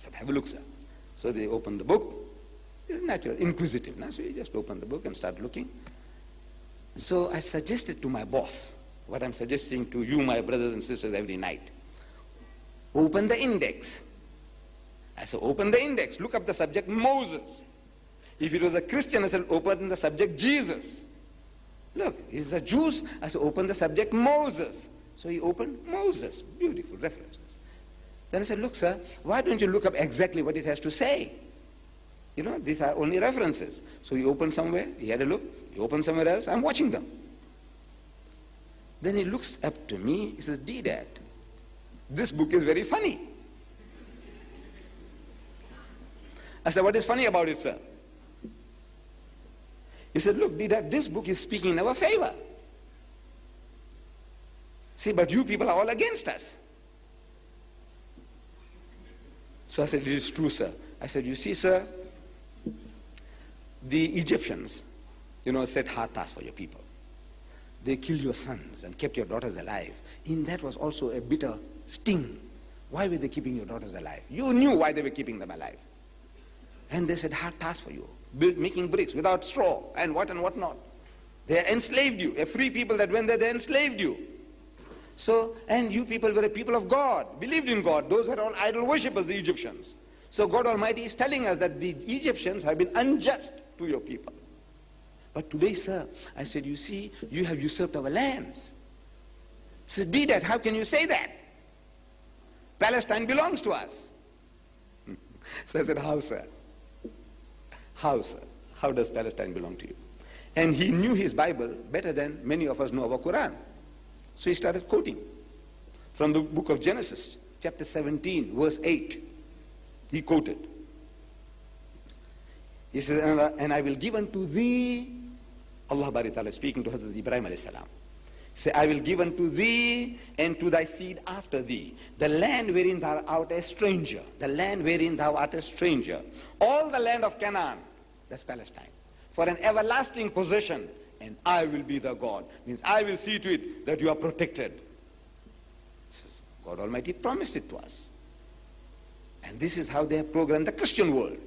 said, have a look, sir. So they opened the book. It's natural, inquisitiveness. So we just opened the book and started looking. So I suggested to my boss, what I'm suggesting to you, my brothers and sisters, every night. Open the index. I said, open the index. Look up the subject Moses. If it was a Christian, I said, open the subject Jesus. Look, it's the Jews. I said, open the subject Moses. So he opened Moses. Beautiful references. Then I said, look, sir, why don't you look up exactly what it has to say? You know, these are only references. So he opened somewhere, he had a look, he opened somewhere else, I'm watching them. Then he looks up to me, he says, Deedat, this book is very funny. I said, what is funny about it, sir? He said, look, Deedat, this book is speaking in our favor. See, but you people are all against us. So I said, it is true, sir. I said, you see, sir, the Egyptians, set hard tasks for your people. They killed your sons and kept your daughters alive. In that was also a bitter sting. Why were they keeping your daughters alive? You knew why they were keeping them alive. And they said, hard task for you. Making bricks without straw and what not. They enslaved you. A free people that went there, they enslaved you. So, and you people were a people of God, believed in God. Those were all idol worshippers, the Egyptians. So God Almighty is telling us that the Egyptians have been unjust to your people. But today, sir, I said, you see, you have usurped our lands. He says, Deedat, how can you say that? Palestine belongs to us. So I said, how, sir? How, sir? How does Palestine belong to you? And he knew his Bible better than many of us know our Quran. So he started quoting from the book of Genesis, chapter 17, verse 8. He quoted. He says, and I will give unto thee, Allah Bari Ta'ala speaking to Hazrat Ibrahim alayhi salam. Say, I will give unto thee and to thy seed after thee, the land wherein thou art a stranger, the land wherein thou art a stranger, all the land of Canaan, that's Palestine, for an everlasting possession, and I will be the God. Means I will see to it that you are protected. God Almighty promised it to us. And this is how they have programmed the Christian world.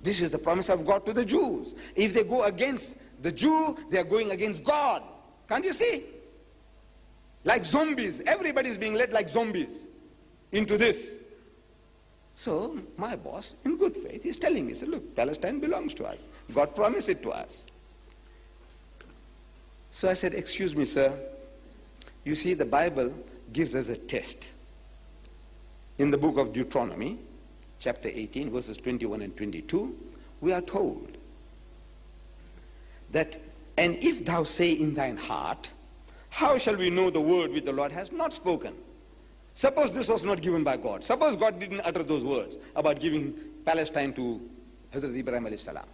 This is the promise of God to the Jews. If they go against the Jew, they are going against God. Can't you see? Like zombies. Everybody is being led like zombies into this. So my boss, in good faith, is telling me, so look, Palestine belongs to us. God promised it to us. So I said, excuse me, sir. You see, the Bible gives us a test. In the book of Deuteronomy, chapter 18, verses 21 and 22, we are told that, and if thou say in thine heart, how shall we know the word which the Lord has not spoken? Suppose this was not given by God. Suppose God didn't utter those words about giving Palestine to Hazrat Ibrahim alayhi salam.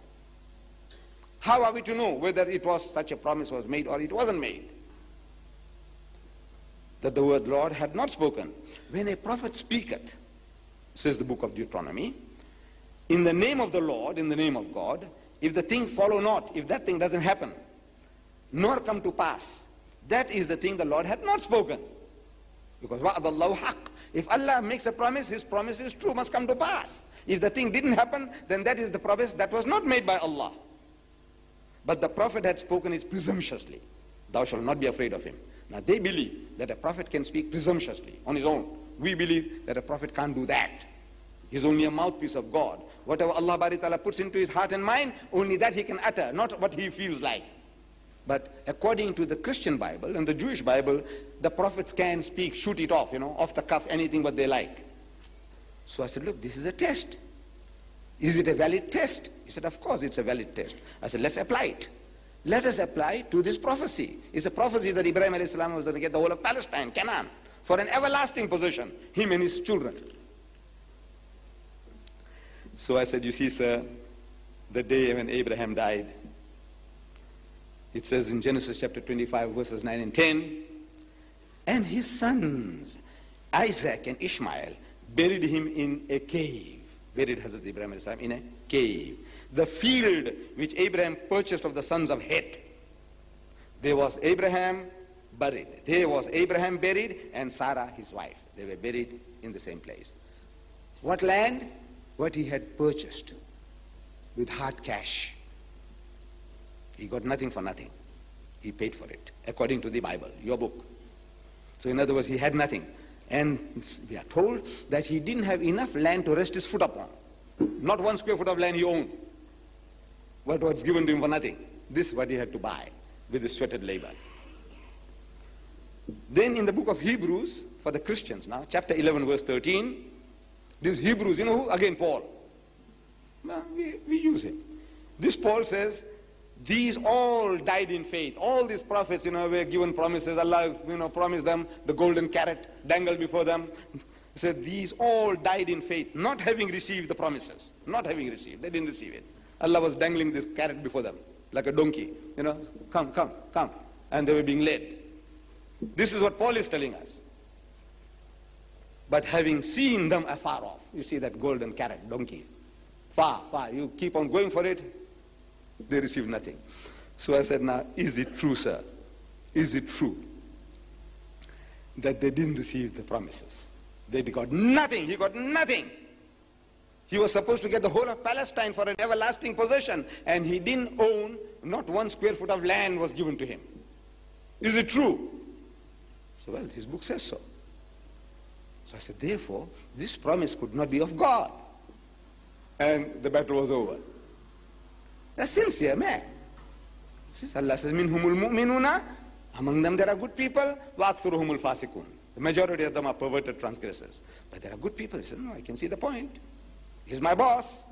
How are we to know whether it was such a promise was made or it wasn't made? That the word Lord had not spoken. When a prophet speaketh, says the book of Deuteronomy, in the name of the Lord, in the name of God, if the thing follow not, if that thing doesn't happen, nor come to pass, that is the thing the Lord had not spoken. Because wa'adallahu haqq. If Allah makes a promise, his promise is true, must come to pass. If the thing didn't happen, then that is the promise that was not made by Allah. But the prophet had spoken it presumptuously. Thou shalt not be afraid of him. Now they believe that a prophet can speak presumptuously on his own. We believe that a prophet can't do that. He's only a mouthpiece of God. Whatever Allah Bari Ta'ala puts into his heart and mind, only that he can utter, not what he feels like. But according to the Christian Bible and the Jewish Bible, the prophets can speak, shoot it off, off the cuff, anything what they like. So I said, look, this is a test. Is it a valid test? He said, of course it's a valid test. I said, let's apply it. Let us apply to this prophecy. It's a prophecy that Ibrahim alayhi salam was going to get the whole of Palestine, Canaan, for an everlasting possession, him and his children. So I said, you see, sir, the day when Abraham died, it says in Genesis chapter 25, verses 9 and 10, and his sons, Isaac and Ishmael, buried him in a cave. Buried Hazrat Ibrahim alayhi salam in a cave. The field which Abraham purchased of the sons of Het. There was Abraham buried. There was Abraham buried and Sarah his wife. They were buried in the same place. What land? what he had purchased with hard cash. He got nothing for nothing. He paid for it, according to the Bible, your book. So in other words, he had nothing. And we are told that he didn't have enough land to rest his foot upon. Not 1 square foot of land he owned. What was given to him for nothing. This is what he had to buy with his sweated labor. Then in the book of Hebrews, for the Christians now, chapter 11, verse 13, this Hebrews, you know who? Again, Paul. Well, we use him. This Paul says, these all died in faith. All these prophets, were given promises. Allah, promised them the golden carrot dangled before them. He said, these all died in faith, not having received the promises. Not having received. They didn't receive it. Allah was dangling this carrot before them, like a donkey. Come, come, come. And they were being led. This is what Paul is telling us. But having seen them afar off, you see that golden carrot, donkey, far, far, you keep on going for it, they receive nothing. So I said, now, is it true, sir? Is it true that they didn't receive the promises? They got nothing. He got nothing. He was supposed to get the whole of Palestine for an everlasting possession, and he didn't own, not 1 square foot of land was given to him. Is it true? So, well, his book says so. So I said, therefore, this promise could not be of God. And the battle was over. A sincere man. Since Allah says, minhumul mu'minuna, among them there are good people, wa aktharuhumul fasikun. The majority of them are perverted transgressors. But there are good people. He said, no, I can see the point. He's my boss.